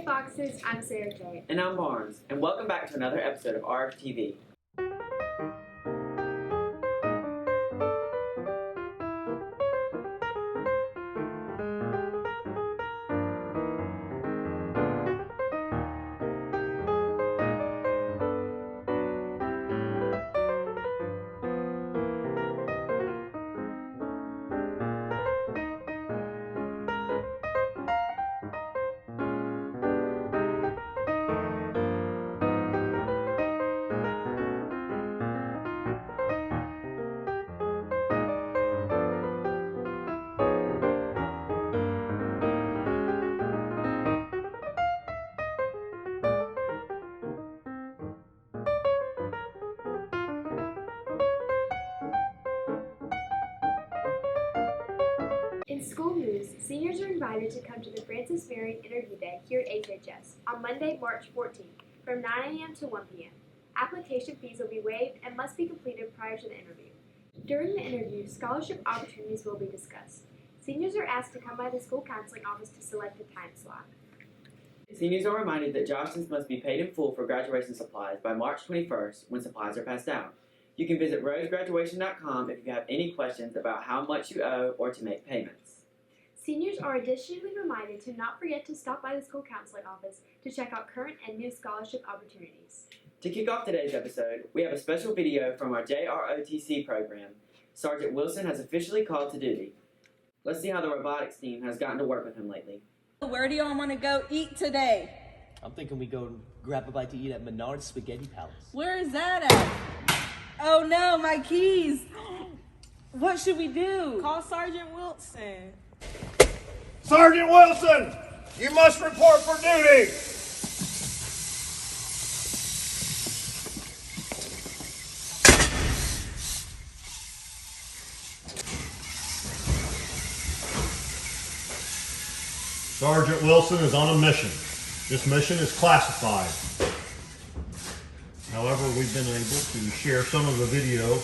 Hey Foxes, I'm Sarah Kay. And I'm Barnes, and welcome back to another episode of RFTV. In school news, seniors are invited to come to the Francis Marion Interview Day here at HHS on Monday, March 14th from 9 a.m. to 1 p.m. Application fees will be waived and must be completed prior to the interview. During the interview, scholarship opportunities will be discussed. Seniors are asked to come by the school counseling office to select a time slot. Seniors are reminded that Johnsons must be paid in full for graduation supplies by March 21st when supplies are passed out. You can visit rosegraduation.com if you have any questions about how much you owe or to make payments. Seniors are additionally reminded to not forget to stop by the school counseling office to check out current and new scholarship opportunities. To kick off today's episode, we have a special video from our JROTC program. Sergeant Wilson has officially called to duty. Let's see how the robotics team has gotten to work with him lately. Where do y'all want to go eat today? I'm thinking we go grab a bite to eat at Menard's Spaghetti Palace. Where is that at? Oh no, my keys. What should we do? Call Sergeant Wilson. Sergeant Wilson, you must report for duty. Sergeant Wilson is on a mission. This mission is classified. However, we've been able to share some of the video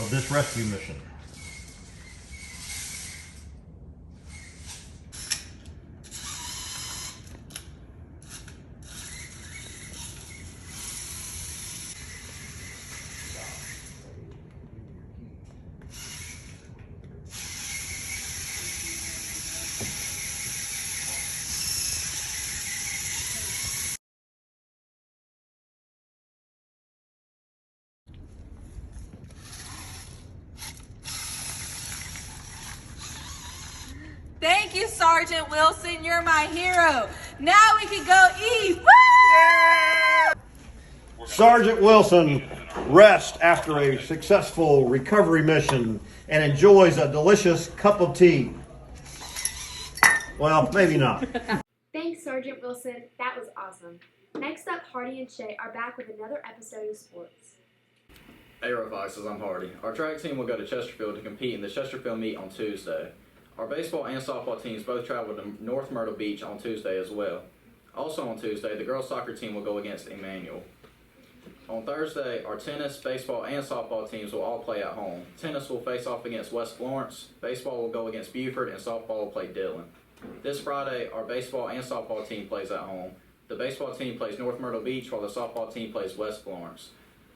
of this rescue mission. Thank you, Sergeant Wilson. You're my hero. Now we can go eat. Woo! Sergeant Wilson rests after a successful recovery mission and enjoys a delicious cup of tea. Well, maybe not. Thanks, Sergeant Wilson. That was awesome. Next up, Hardy and Shay are back with another episode of sports. Hey Foxes, I'm Hardy. Our track team will go to Chesterfield to compete in the Chesterfield meet on Tuesday. Our baseball and softball teams both travel to North Myrtle Beach on Tuesday as well. Also on Tuesday, the girls soccer team will go against Emmanuel. On Thursday, our tennis, baseball, and softball teams will all play at home. Tennis will face off against West Florence, baseball will go against Buford, and softball will play Dillon. This Friday, our baseball and softball team plays at home. The baseball team plays North Myrtle Beach while the softball team plays West Florence.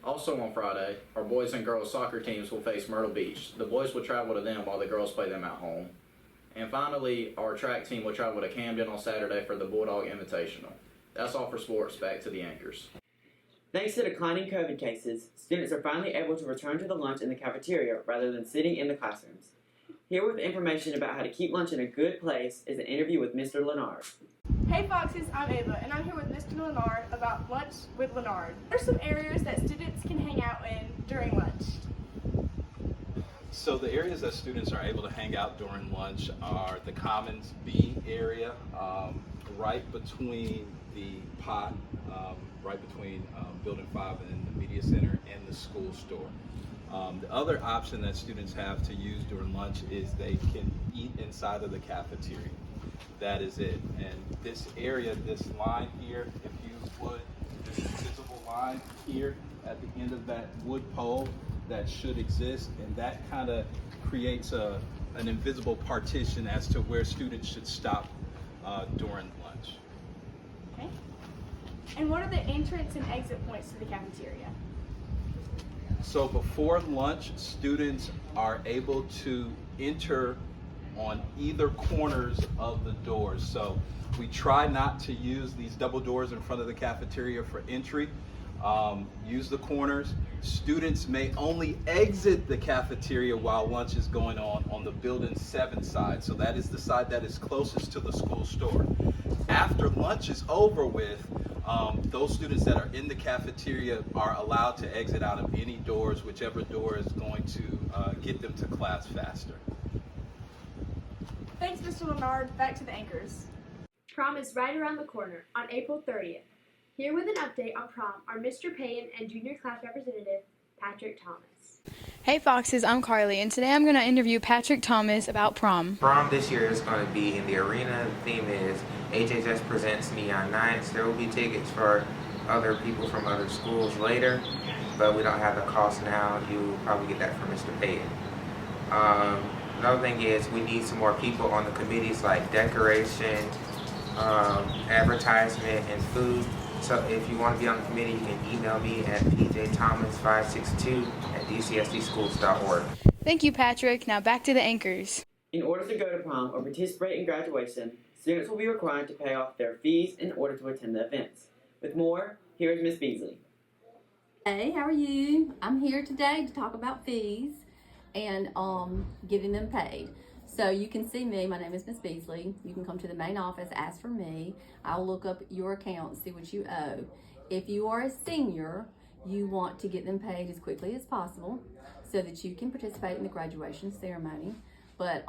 Also on Friday, our boys and girls soccer teams will face Myrtle Beach. The boys will travel to them while the girls play them at home. And finally, our track team will travel to Camden on Saturday for the Bulldog Invitational. That's all for sports. Back to the anchors. Thanks to declining COVID cases, students are finally able to return to the lunch in the cafeteria rather than sitting in the classrooms. Here with information about how to keep lunch in a good place is an interview with Mr. Leonard. Hey Foxes, I'm Ava, and I'm here with Mr. Leonard about lunch with Leonard. What are some areas that students can hang out in during lunch? So the areas that students are able to hang out during lunch are the Commons B area, right between the pot, right between Building 5 and the Media Center and the school store. The other option that students have to use during lunch is they can eat inside of the cafeteria. That is it. And this area, this line here, if you would, this invisible line here at the end of that wood pole, that should exist, and that kind of creates an invisible partition as to where students should stop during lunch. Okay. And what are the entrance and exit points to the cafeteria? So before lunch, students are able to enter on either corners of the doors. So we try not to use these double doors in front of the cafeteria for entry. Use the corners. Students may only exit the cafeteria while lunch is going on the building 7 side. So that is the side that is closest to the school store. After lunch is over with, those students that are in the cafeteria are allowed to exit out of any doors, whichever door is going to get them to class faster. Thanks, Mr. Leonard. Back to the anchors. Prom is right around the corner on April 30th. Here with an update on prom are Mr. Payton and junior class representative Patrick Thomas. Hey Foxes, I'm Carly, and today I'm going to interview Patrick Thomas about prom. Prom this year is going to be in the arena. The theme is HHS Presents Neon Nights. There will be tickets for other people from other schools later, but we don't have the cost now. You'll probably get that from Mr. Payton. Another thing is we need some more people on the committees like decoration, advertisement, and food. So if you want to be on the committee, you can email me at pjthomas562@dcsdschools.org. Thank you, Patrick. Now back to the anchors. In order to go to prom or participate in graduation, students will be required to pay off their fees in order to attend the events. With more, here is Ms. Beasley. Hey, how are you? I'm here today to talk about fees and getting them paid. So you can see me. My name is Miss Beasley. You can come to the main office, ask for me. I'll look up your account, see what you owe. If you are a senior, you want to get them paid as quickly as possible so that you can participate in the graduation ceremony. But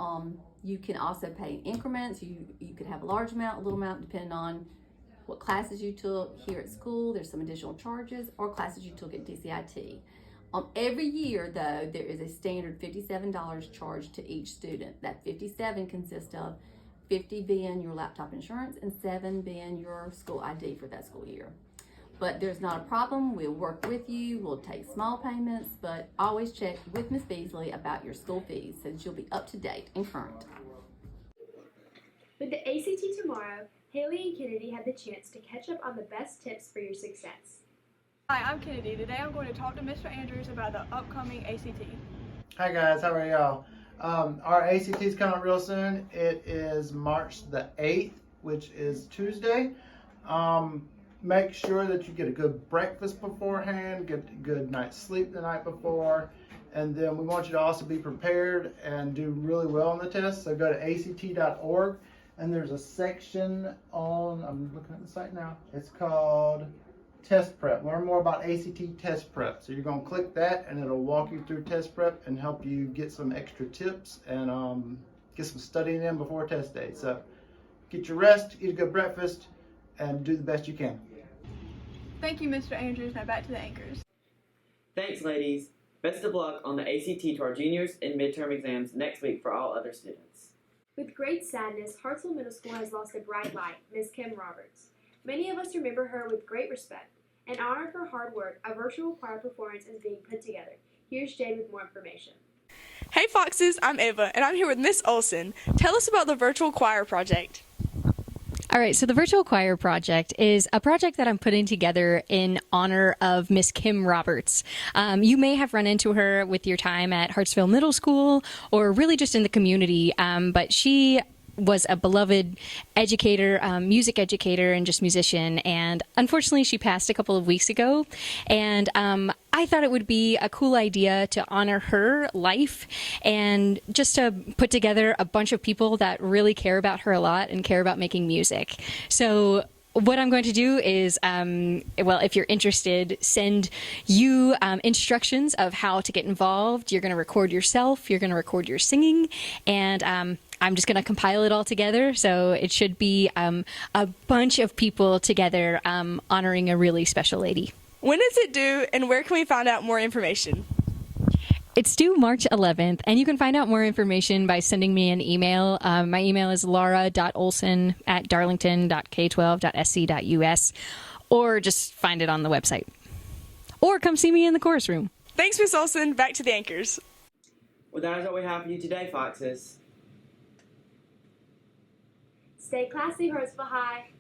you can also pay in increments. You could have a large amount, a little amount, depending on what classes you took here at school. There's some additional charges, or classes you took at DCIT. Every year, though, there is a standard $57 charged to each student. That $57 consists of $50 being your laptop insurance and $7 being your school ID for that school year. But there's not a problem. We'll work with you. We'll take small payments, but always check with Ms. Beasley about your school fees so that you'll be up to date and current. With the ACT tomorrow, Haley and Kennedy had the chance to catch up on the best tips for your success. Hi, I'm Kennedy. Today I'm going to talk to Mr. Andrews about the upcoming ACT. Hi guys, how are y'all? Our ACT is coming real soon. It is March the 8th, which is Tuesday. Make sure that you get a good breakfast beforehand, get a good night's sleep the night before, and then we want you to also be prepared and do really well on the test. So go to act.org, and there's a section on, I'm looking at the site now, it's called Test Prep. Learn more about ACT Test Prep. So you're going to click that and it'll walk you through test prep and help you get some extra tips and get some studying in before test day. So get your rest, eat a good breakfast, and do the best you can. Thank you, Mr. Andrews. Now back to the anchors. Thanks, ladies. Best of luck on the ACT to our juniors and midterm exams next week for all other students. With great sadness, Hartsville Middle School has lost a bright light, Ms. Kim Roberts. Many of us remember her with great respect. In honor of her hard work, a virtual choir performance is being put together. Here's Jade with more information. Hey Foxes, I'm Ava, and I'm here with Miss Olson. Tell us about the virtual choir project. All right, so the Virtual Choir Project is a project that I'm putting together in honor of Miss Kim Roberts. You may have run into her with your time at Hartsville Middle School or really just in the community, but she was a beloved educator, music educator, and just musician. And unfortunately, she passed a couple of weeks ago. And I thought it would be a cool idea to honor her life and just to put together a bunch of people that really care about her a lot and care about making music. So what I'm going to do is, well, if you're interested, send you instructions of how to get involved. You're going to record yourself. You're going to record your singing. And I'm just going to compile it all together. So it should be a bunch of people together honoring a really special lady. When is it due, and where can we find out more information? It's due March 11th, and you can find out more information by sending me an email. My email is laura.olson@darlington.k12.sc.us, or just find it on the website. Or come see me in the chorus room. Thanks, Miss Olson. Back to the anchors. Well, that is all we have for you today, Foxes. Stay classy, Hartsville High.